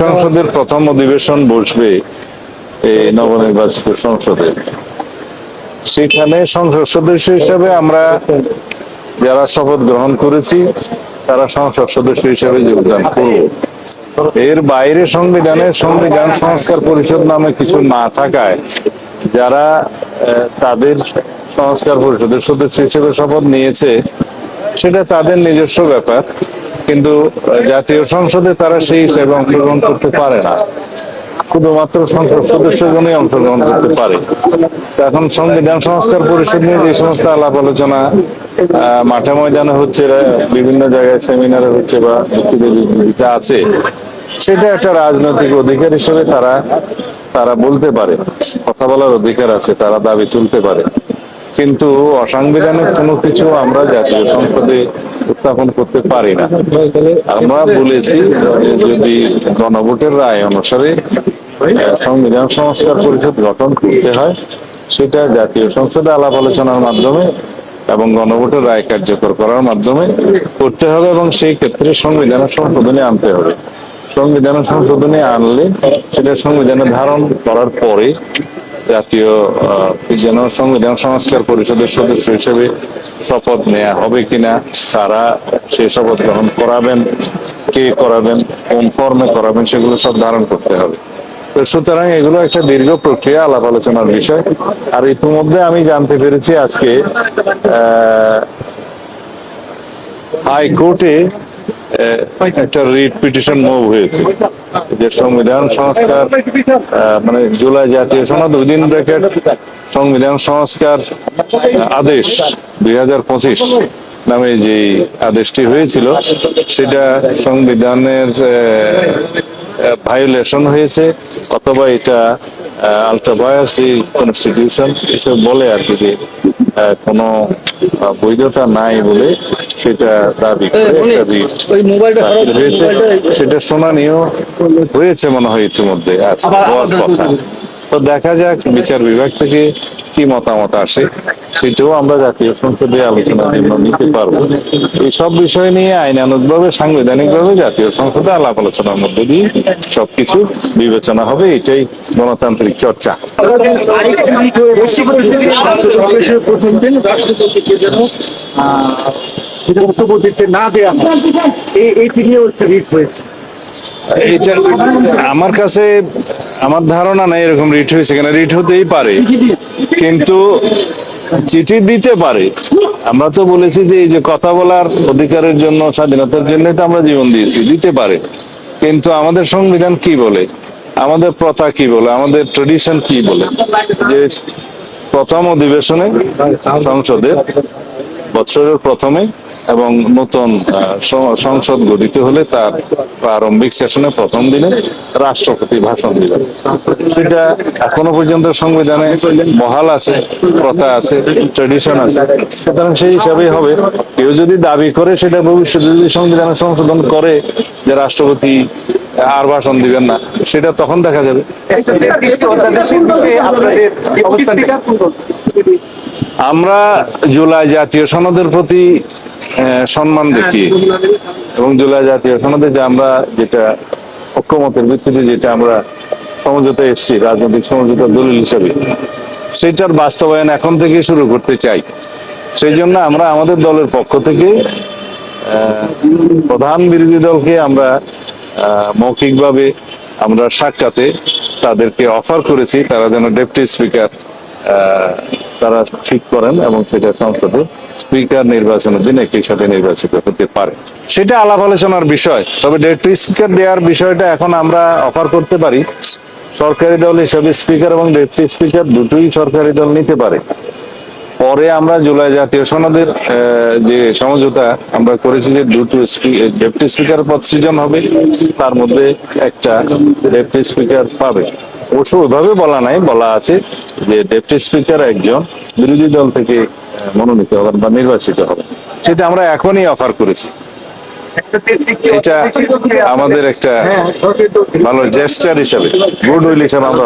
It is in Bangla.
সংসদের প্রথম অধিবেশন বসবে এই নবনির্বাচিত সংসদে। সেখানে সংসদ সদস্য হিসেবে আমরা যারা শপথ গ্রহণ করেছি তারা সংসদ সদস্য হিসেবে যোগদান করব। এর বাইরে সংবিধান সংস্কার পরিষদ নামে কিছু না থাকায় যারা তাদের সংস্কার পরিষদের সদস্য হিসেবে শপথ নিয়েছে সেটা তাদের নিজস্ব ব্যাপার, কিন্তু জাতীয় সংসদে তারা সেই হিসেবে অংশগ্রহণ করতে পারে না। শুধুমাত্র সংসদ সদস্যগণই অংশগ্রহণ করতে পারে। এখন সংবিধান সংস্কার পরিষদ নিয়ে যে সমস্ত আলাপ আলোচনা মাঠে ময়দানে হচ্ছে, বিভিন্ন জায়গায় সেমিনারে হচ্ছে বা যুক্তিতে আছে, সেটা একটা রাজনৈতিক অধিকার হিসেবে তারা বলতে পারে, কথা বলার অধিকার আছে, তারা দাবি তুলতে পারে। কিন্তু অসাংবিধানিক কোনো কিছু আমরা জাতীয় সংসদে উত্থাপন করতে পারি না। আমরা বলেছি যদি গণভোটের রায় অনুসারে সংবিধান সংস্কার পরিষদ গঠন করতে হয়, সেটা জাতীয় সংসদে আলাপ আলোচনার মাধ্যমে এবং গণভোটের রায় কার্যকর করার মাধ্যমে করতে হবে, এবং সেই ক্ষেত্রে সংবিধানের সংশোধনী আনতে হবে। সংবিধানের সংশোধনী আনলে সেটা সংবিধানে ধারণ করার পরে জাতীয় সংবিধান সংস্কার পরিষদের সদস্য হিসেবে শপথ নেওয়া হবে কিনা, তারা সেই শপথ গ্রহণ করাবেন, কে করাবেন, কোন ফর্মে করাবেন, সেগুলো সব ধারণ করতে হবে। তো সুতরাং এগুলো একটা দীর্ঘ প্রক্রিয়া, আলাপ আলোচনার বিষয়। আর ইতিমধ্যে আমি জানতে পেরেছি আজকে হাইকোর্টে একটা রিট পিটিশন মুভ হয়েছে যে সংবিধান সংস্কার মানে জুলাই জাতীয় সনদ উইদিন ব্র্যাকেট সংবিধান সংস্কার আদেশ 2025 নামে যে আদেশটি হয়েছিল সেটা সংবিধানের ভায়োলেশন হয়েছে, অথবা এটা আল্ট্রা ভায়োলেন্স কনস্টিটিউশন এসব বলে আর কি, যে কোনো বৈধতা নাই বলে সেটা দাবি করে হয়েছে। সেটা শুনানিও হয়েছে মনে হয় ইতিমধ্যে, আছে হওয়ার কথা। তো দেখা যাক বিচার বিভাগ থেকে কি মতামত আসে, সেটাও আমরা জাতীয় সংসদে আলোচনার জন্য নিতে পারবো। এইসব বিষয় নিয়ে আইনানুগভাবে সাংবিধানিকভাবে জাতীয় সংসদে আলাপ আলোচনার মধ্যে দিয়ে সবকিছু বিবেচনা হবে, এটাই গণতান্ত্রিক চর্চা। এটা আমার কাছে, আমার ধারণা নাই এরকম রিট হয়েছে কিনা। রিট হতেই পারে, কিন্তু চিঠি দিতে পারে। আমরা তো বলেছি যে এই যে কথা বলার অধিকারের জন্য, স্বাধীনতার জন্য তো আমরা জীবন দিয়েছি, দিতে পারে। কিন্তু আমাদের সংবিধান কি বলে, আমাদের প্রথা কি বলে, আমাদের ট্রেডিশন কি বলে, যে প্রথম অধিবেশনে সংসদের বছরের প্রথমে এবং নতুন সংসদ গঠিত হলে তার প্রারম্ভিক সেশনে প্রথম দিনে রাষ্ট্রপতি ভাষণ দিবেন। সেটা এখনো পর্যন্ত সংবিধানে বহাল আছে, প্রথা আছে, ট্রেডিশন আছে। সুতরাং সেই হিসাবেই হবে। কেউ যদি দাবি করে সেটা ভবিষ্যতে যদি সংবিধানে সংশোধন করে যে রাষ্ট্রপতি আর ভাষণ দিবেন না, সেটা তখন দেখা যাবে। আমরা জুলাই জাতীয় সনদের প্রতি সম্মান দেখি, এবং জুলাই জাতীয় সনদে যে আমরা যেটা ঐক্যমতের ভিত্তিতে যেটা আমরা সমঝোতা এসেছি রাজনৈতিক সমঝোতার দলিল হিসেবে, সেটার বাস্তবায়ন এখন থেকে শুরু করতে চাই। সেই জন্য আমরা আমাদের দলের পক্ষ থেকে প্রধান বিরোধী দলকে আমরা মৌখিকভাবে আমরা সাক্ষাতে তাদেরকে অফার করেছি তারা যেন ডেপুটি স্পিকার তারা ঠিক করেন, এবং সেটা সংসদে স্পিকার নির্বাচনের দিন একই সাথে নির্বাচিত হতে পারে। সেটা আলাপ আলোচনার বিষয়। তবে ডেপুটি স্পিকার দেওয়ার বিষয়টা এখন আমরা অফার করতে পারি। সরকারি দল হিসাবে স্পিকার এবং ডেপুটি স্পিকার দুটোই সরকারি দল নিতে পারে। পরে আমরা জুলাই জাতীয় সনদের যে সমঝোতা আমরা করেছি যে দুটো ডেপুটি স্পিকার পদ সৃজন হবে, তার মধ্যে একটা ডেপুটি স্পিকার পাবে। অবশ্য ওইভাবে বলা নাই, বলা আছে যে ডেপুটি স্পিকার একজন বিরোধী দল থেকে মনোনীত হবেন বা নির্বাচিত হবেন। সেটা আমরা এখনই অফার করেছি। এটা আমাদের একটা ভালো জেস্টার হিসাবে, গুড উইল হিসাবে আমরা